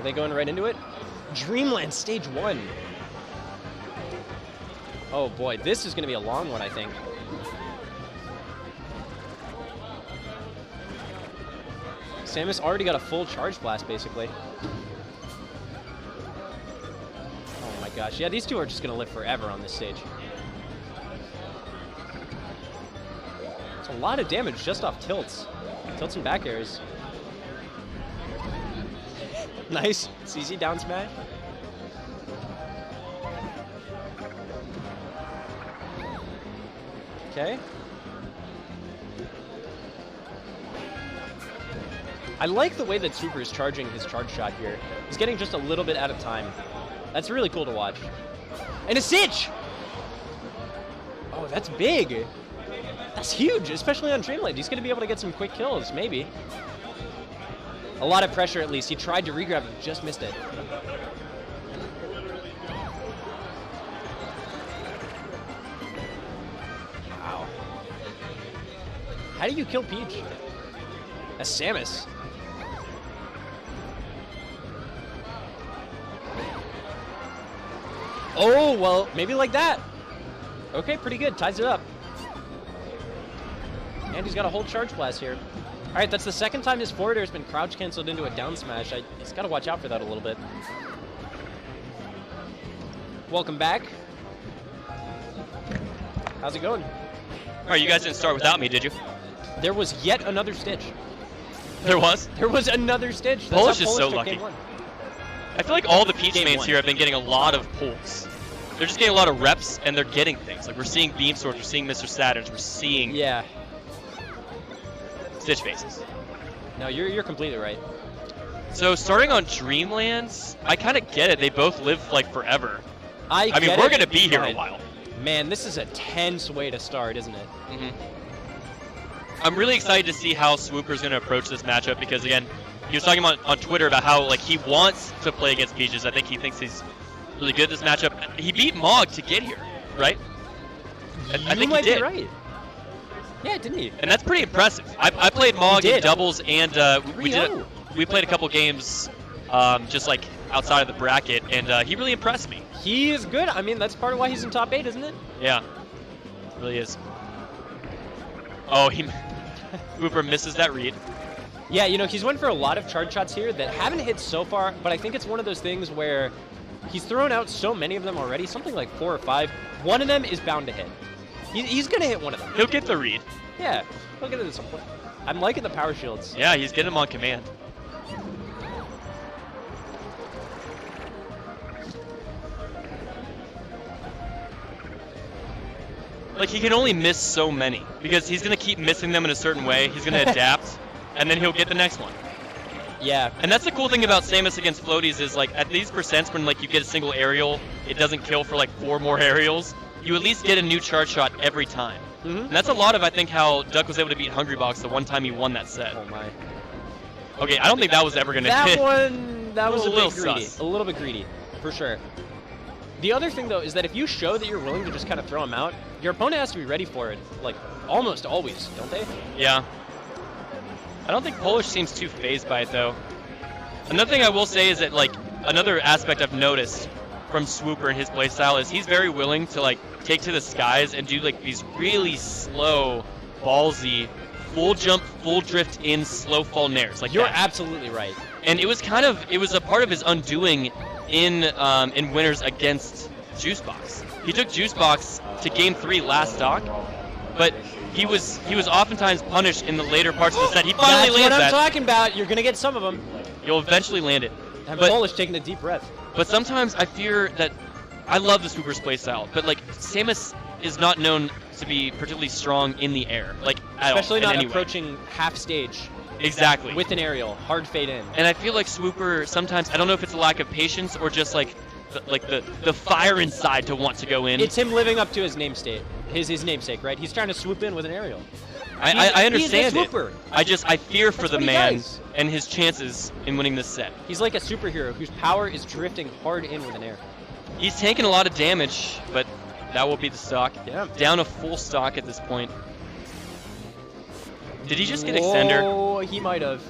they going right into it? Dreamland Stage 1. Oh boy, this is going to be a long one, I think. Samus already got a full Charge Blast, basically. Oh my gosh. Yeah, these two are just going to live forever on this stage. It's a lot of damage just off tilts. Tilts and back airs. Nice. CZ down smash. Okay. I like the way that Swooper is charging his charge shot here. He's getting just a little bit out of time. That's really cool to watch. And a Sitch! Oh, that's big. That's huge, especially on Dreamland. He's going to be able to get some quick kills, maybe. A lot of pressure, at least. He tried to regrab it, just missed it. Wow. How do you kill Peach? That's Samus. Oh, well, maybe like that. Okay, pretty good. Ties it up. And he's got a whole Charge Blast here. All right, that's the second time his forward air has been crouch canceled into a down smash. He's got to watch out for that a little bit. Welcome back. How's it going? All right, you guys didn't start without me, did you? There was yet another Stitch. There was? There was another Stitch. That's Polish how is so took lucky. game one. I feel like all the Peach Game mains one. here have been getting a lot of pulls. They're just getting a lot of reps, and they're getting things. Like, we're seeing Beam Swords, we're seeing Mr. Saturns, we're seeing Yeah. Stitch Faces. No, you're completely right. So, starting on Dreamlands, I kind of get it. They both live, like, forever. I mean, get we're it, going to be here a but, while. Man, this is a tense way to start, isn't it? I'm really excited to see how Swooper's going to approach this matchup because, again, he was talking on Twitter about how, like, he wants to play against Peaches. I think he thinks he's really good at this matchup. He beat Mog to get here, right? I think might he did. be right. Yeah, didn't he? And that's pretty impressive. I played Mog in doubles, and we played a couple games just like outside of the bracket, and he really impressed me. He is good. I mean, that's part of why he's in top 8, isn't it? Yeah, it really is. Oh, Swooper misses that read. Yeah, you know, he's went for a lot of charge shots here that haven't hit so far, but I think it's one of those things where he's thrown out so many of them already, something like 4 or 5. One of them is bound to hit. He's going to hit one of them. He'll get the read. Yeah, he'll get it at some point. I'm liking the power shields. Yeah, he's getting them on command. Like, he can only miss so many because he's going to keep missing them in a certain way. He's going to adapt, and then he'll get the next one. Yeah. And that's the cool thing about Samus against floaties is, like, at these percents when, like, you get a single aerial, it doesn't kill for, like, 4 more aerials. You at least get a new charge shot every time. And that's a lot of, I think, how Duck was able to beat Hungrybox the one time he won that set. Oh, my. Okay, I don't think that was ever going to hit. That was a little bit greedy. sus. A little bit greedy, for sure. The other thing, though, is that if you show that you're willing to just kind of throw him out, your opponent has to be ready for it, like, almost always, don't they? Yeah. I don't think Polish seems too phased by it, though. Another thing I will say is that, like, another aspect I've noticed from Swooper and his playstyle is he's very willing to, like, take to the skies and do, like, these really slow, ballsy, full jump, full drift in, slow fall nairs. Like, you're absolutely right. And it was a part of his undoing in winners against Juicebox. He took Juicebox to Game 3 last stock, but he was oftentimes punished in the later parts of the set. He finally landed that. That's what I'm talking about. You're going to get some of them. You'll eventually land it. And Polish taking a deep breath. But sometimes I fear that I love the Swooper's playstyle, but like Samus is not known to be particularly strong in the air, like at especially all, not approaching half stage. Exactly. With an aerial, hard fade in. And I feel like Swooper sometimes, I don't know if it's a lack of patience or just like the fire inside to want to go in. It's him living up to his namesake. His namesake, right? He's trying to swoop in with an aerial. I understand he's a swooper. it. I fear for the man does. and his chances in winning this set. He's like a superhero whose power is drifting hard in with an air. He's taking a lot of damage, but that will be the stock. Yeah. Down a full stock at this point. Did he just get extender? Oh, he might have.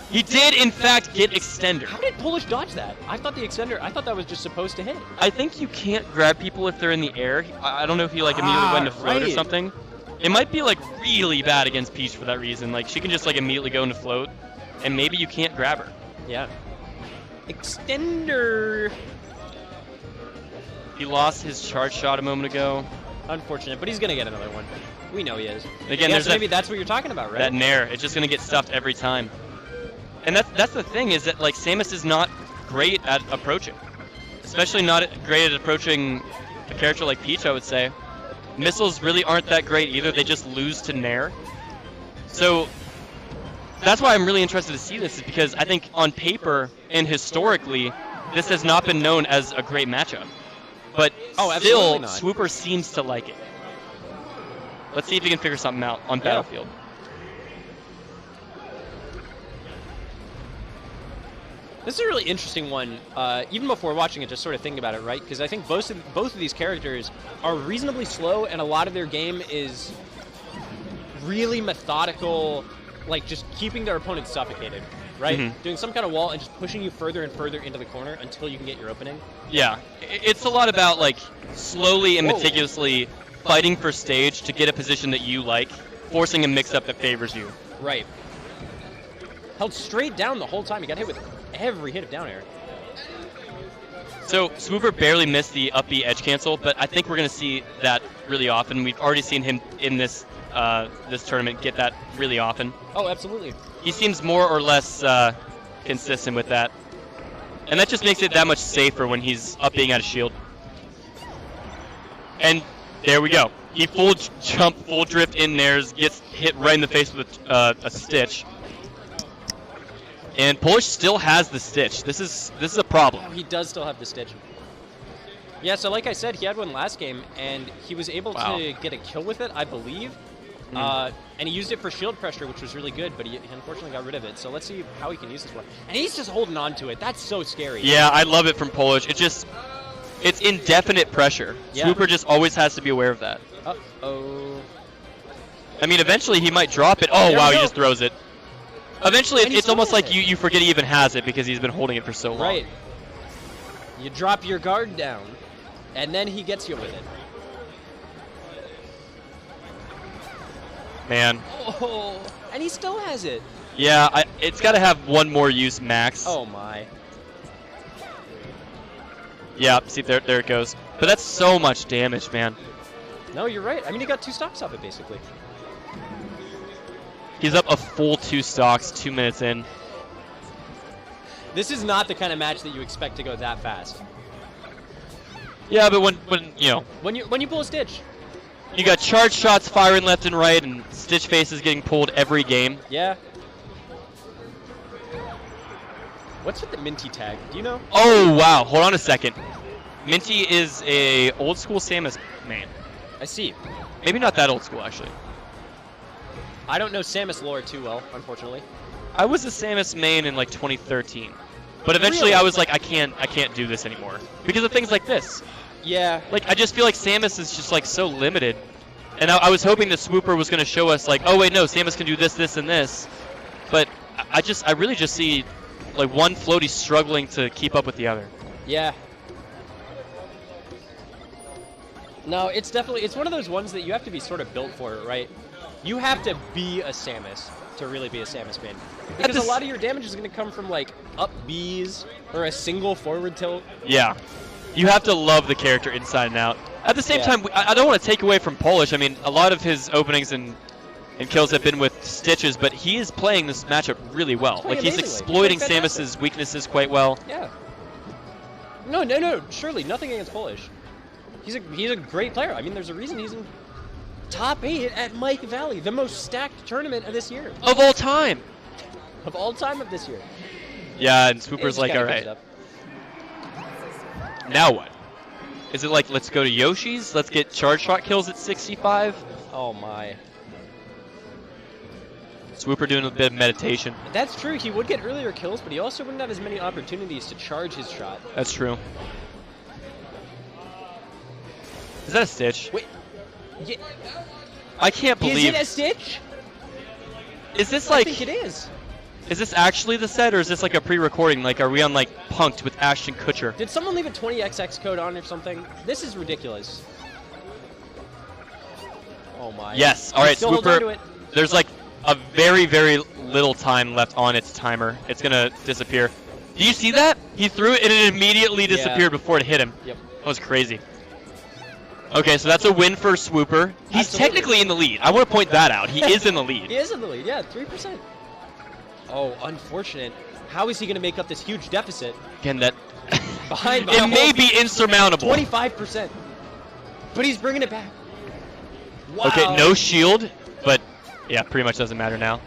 He did, in fact, get extender. How did Polish dodge that? I thought the extender, I thought that was just supposed to hit. I think you can't grab people if they're in the air. I don't know if he like immediately went to float or something. It might be like really bad against Peach for that reason. Like she can just like immediately go into float, and maybe you can't grab her. Yeah. Extender. He lost his charge shot a moment ago. Unfortunate, but he's gonna get another one. We know he is. And again, yeah, there's so maybe that's what you're talking about, right? That nair. It's just gonna get stuffed every time. And that's the thing is that like Samus is not great at approaching, especially not great at approaching a character like Peach. I would say missiles really aren't that great either. They just lose to nair. So that's why I'm really interested to see this, is because I think on paper and historically, this has not been known as a great matchup. But still, Swooper seems to like it. Let's see if he can figure something out on Battlefield. This is a really interesting one, even before watching it, just sort of thinking about it, right? Because I think both of these characters are reasonably slow, and a lot of their game is really methodical, like just keeping their opponent suffocated, right? Mm-hmm. Doing some kind of wall and just pushing you further and further into the corner until you can get your opening. Yeah, it's a lot about like slowly and meticulously fighting for stage to get a position that you like, forcing a mix-up that favors you. Right. Held straight down the whole time. You got hit with every hit of down air. So Swooper barely missed the up B edge cancel, but I think we're going to see that really often. We've already seen him in this this tournament get that really often. Oh, absolutely. He seems more or less consistent with that. And that just makes it that much safer when he's up being out of shield. And there we go. He full jump, full drift in there, gets hit right in the face with a stitch. And Polish still has the stitch. This is a problem. Oh, he does still have the stitch. Yeah, so like I said, he had one last game, and he was able to get a kill with it, I believe. And he used it for shield pressure, which was really good, but he unfortunately got rid of it. So let's see how he can use this one. And he's just holding on to it. That's so scary. Yeah, I love it from Polish. It's indefinite pressure. Yeah. Swooper just always has to be aware of that. Uh-oh. I mean, eventually he might drop it. Oh, wow, he just throws it. Eventually, it's almost like you forget he even has it because he's been holding it for so long. Right. You drop your guard down, and then he gets you with it. Man. Oh, and he still has it. Yeah, it's got to have one more use max. Oh, my. Yeah, see, there it goes. But that's so much damage, man. No, you're right. I mean, he got 2 stocks off it, basically. He's up a full 2 stocks, 2 minutes in. This is not the kind of match that you expect to go that fast. Yeah, but when you know, when you pull a stitch, you got charge shots firing left and right, and stitch faces getting pulled every game. Yeah. What's with the Minty tag? Do you know? Oh wow! Hold on a second. Minty is a old school Samus main. I see. Maybe not that old school actually. I don't know Samus lore too well, unfortunately. I was a Samus main in like 2013, but eventually I was like, I can't do this anymore because of things like this. Yeah. Like I just feel like Samus is just like so limited, and I was hoping that Swooper was going to show us like, oh wait, no, Samus can do this, this, and this, but I really just see like one floaty struggling to keep up with the other. Yeah. No, it's one of those ones that you have to be sort of built for, right? You have to be a Samus to really be a Samus main. Because a lot of your damage is going to come from, like, up Bs or a single forward tilt. Yeah. You have to love the character inside and out. At the same time, I don't want to take away from Polish. I mean, a lot of his openings and kills have been with stitches, but he is playing this matchup really well. Like, he's exploiting Samus's weaknesses quite well. Yeah. No, surely, nothing against Polish. He's a great player. I mean, there's a reason he's in top 8 at Mike Valley, the most stacked tournament of this year. Of all time. Of all time of this year. Yeah, and Swooper's like, all right. Now what? Is it like, let's go to Yoshi's? Let's get charge shot kills at 65? Oh, my. Swooper doing a bit of meditation. That's true. He would get earlier kills, but he also wouldn't have as many opportunities to charge his shot. That's true. Is that a stitch? Wait. Yeah. I can't believe. Is it a stitch? Is this like? I think it is. Is this actually the set, or is this like a pre-recording? Like, are we on like Punked with Ashton Kutcher? Did someone leave a 20XX code on or something? This is ridiculous. Oh my. Yes. All right, Still hold on to Swooper. it. There's like a very, very little time left on its timer. It's gonna disappear. Do you see that? He threw it and it immediately disappeared before it hit him. Yep. That was crazy. Okay, so that's a win for Swooper. He's Absolutely. technically in the lead. I want to point that out. He is in the lead. He is in the lead, yeah, 3%. Oh, unfortunate. How is he going to make up this huge deficit? Again, that Behind it may be insurmountable. 25%. But he's bringing it back. Wow. Okay, no shield, but yeah, pretty much doesn't matter now.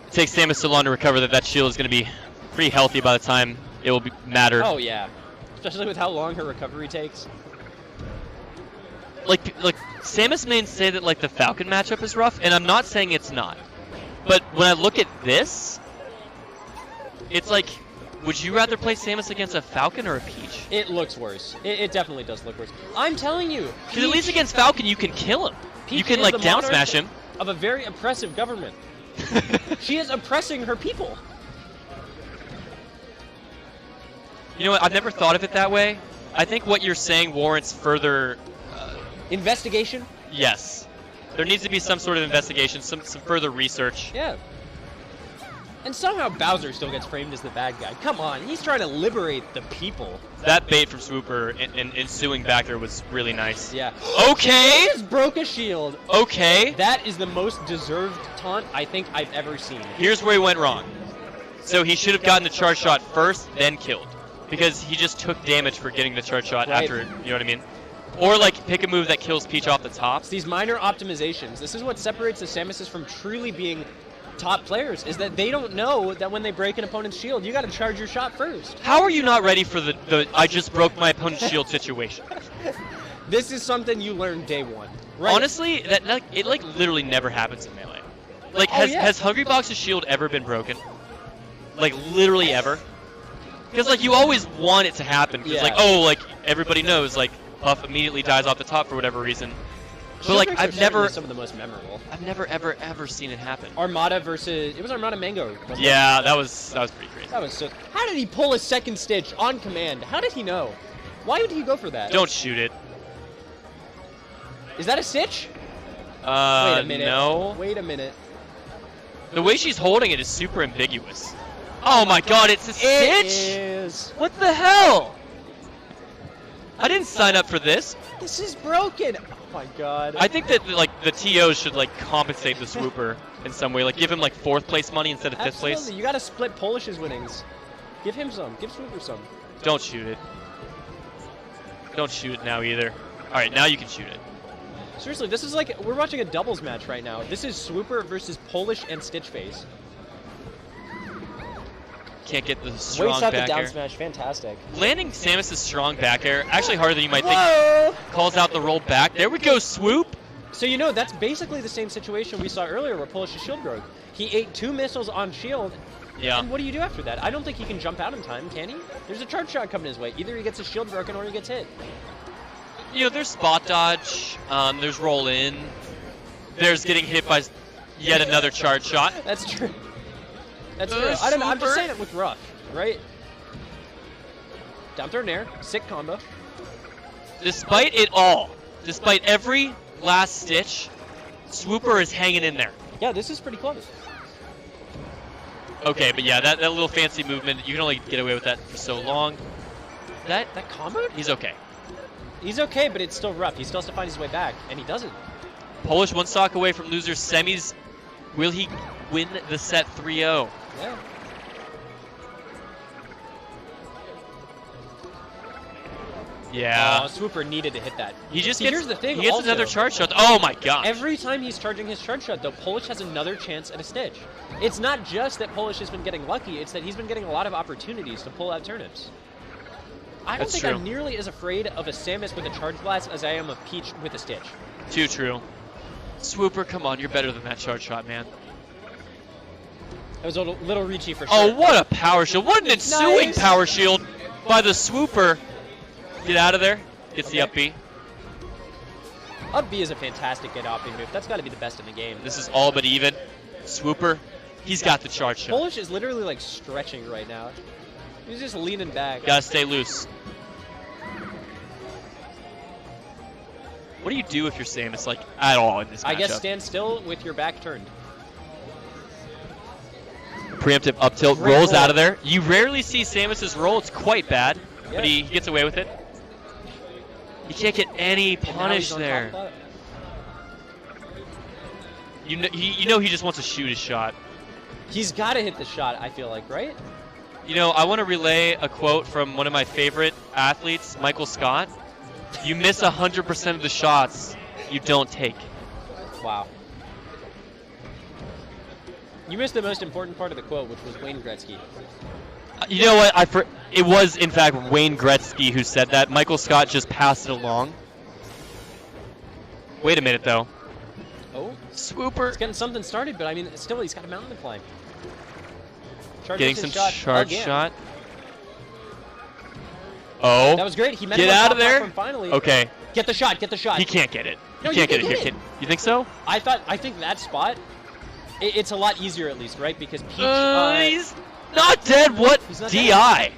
It takes Samus so long to recover that shield is going to be pretty healthy by the time it will matter. Oh, yeah. Especially with how long her recovery takes. Like Samus mains say that like the Falcon matchup is rough, and I'm not saying it's not. But when I look at this, it's like, would you rather play Samus against a Falcon or a Peach? It looks worse. It definitely does look worse. I'm telling you. Because at least against Falcon, you can kill him. Peach you can is like the down monarch smash him. Of a very oppressive government. She is oppressing her people. You know what? I've never thought of it that way. I think what you're saying warrants further... investigation? Yes. There needs to be some sort of investigation, some further research. Yeah. And somehow Bowser still gets framed as the bad guy. Come on, he's trying to liberate the people. That bait from Swooper and ensuing back there was really nice. Yeah. Okay! He just broke a shield. Okay. That is the most deserved taunt I think I've ever seen. Here's where he went wrong. So he should have gotten the charge shot first, then killed. Because he just took damage for getting the charge shot after, you know what I mean? Or like pick a move that kills Peach off the top. It's these minor optimizations. This is what separates the Samuses from truly being top players, is that they don't know that when they break an opponent's shield, you got to charge your shot first. How are you not ready for the I just broke my opponent's shield situation? This is something you learn day one. Right? Honestly, it like literally never happens in Melee. Like has Hungrybox's shield ever been broken? Like literally ever? Because like you always want it to happen. Because like, oh, like everybody knows like Puff immediately dies off the top for whatever reason. But like I've never some of the most memorable. I've never ever seen it happen. Armada versus, it was Armada Mango. Yeah, that was pretty crazy. That was so. How did he pull a second Stitch on command? How did he know? Why would he go for that? Don't shoot it. Is that a Stitch? Wait a minute. No. Wait a minute. The way she's holding it is super ambiguous. Oh my god, it's a Stitch? It is. What the hell? I didn't sign up for this. This is broken. Oh my god. I think that like the TOs should like compensate the Swooper in some way, like give him like 4th place money instead of 5th place. You gotta split Polish's winnings. Give him some. Give Swooper some. Don't shoot it. Don't shoot it now either. All right, now you can shoot it. Seriously, this is like, we're watching a doubles match right now. This is Swooper versus Polish and Stitch Face. Can't get the strong Waits out back the down air. smash, fantastic. Landing Samus' strong back air, actually harder than you might Whoa! think. Calls out the roll back. There we go, swoop. So you know, that's basically the same situation we saw earlier where Polish's shield broke. He ate 2 missiles on shield, Yeah. and what do you do after that? I don't think he can jump out in time, can he? There's a charge shot coming his way. Either he gets his shield broken or he gets hit. You know, there's spot dodge, there's roll in, there's getting hit by yet another charge shot. That's true. That's true. I don't know. I'm just saying it looked rough, right? Down throw nair, sick combo. Despite it all, despite every last stitch, Swooper is hanging in there. Yeah, this is pretty close. Okay, but yeah, that little fancy movement, you can only get away with that for so long. That combo? He's okay. He's okay, but it's still rough. He still has to find his way back, and he doesn't. Polish 1 stock away from loser semis. Will he win the set 3-0? Yeah. Yeah. Oh, Swooper needed to hit that. He just See, gets, here's the thing. he gets also, another charge shot. Oh my god. Every time he's charging his charge shot, though, Polish has another chance at a Stitch. It's not just that Polish has been getting lucky, it's that he's been getting a lot of opportunities to pull out turnips. I don't That's think true. I'm nearly as afraid of a Samus with a charge blast as I am of Peach with a Stitch. Too true. Swooper, come on, you're better than that charge shot, man. It was a little reachy for sure. Oh, what a power shield. What an ensuing Nice. power shield by the Swooper. Get out of there. Gets the up B. Up B is a fantastic get off move. That's got to be the best in the game. This is all but even. Swooper He's got the charge shot. Polish is literally like stretching right now. He's just leaning back. Gotta stay loose. What do you do if you're Samus, like, at all in this matchup? I guess stand still with your back turned. Preemptive up tilt, Great rolls roll. out of there. You rarely see Samus's roll. It's quite bad, Yeah. but he gets away with it. You can't get any And now punish he's on there. top of You know he just wants to shoot his shot. that. He's got to hit the shot, I feel like, right? You know, I want to relay a quote from one of my favorite athletes, Michael Scott. You miss 100% of the shots you don't take. Wow. You missed the most important part of the quote, which was Wayne Gretzky. You know what? It was, in fact, Wayne Gretzky who said that. Michael Scott just passed it along. Wait a minute, though. Oh, Swooper. he's getting something started, but I mean, still, he's got a mountain to climb. Charges Getting his some charge again. shot. Oh. That was great. He met Get him on out top of there. platform finally. Okay. Get the shot. Get the shot. He can't get it. No, He can't you get can it get here, it. kid. You think so? I think that spot, it's a lot easier at least, right? Because Peach. He's not dead. What? He's not DI.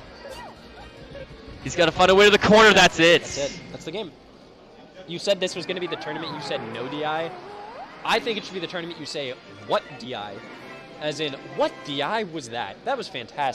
He's got to find a way to the corner. That's it. That's it. That's the game. You said this was going to be the tournament. You said no DI. I think it should be the tournament. You say what DI, as in what DI was that? That was fantastic.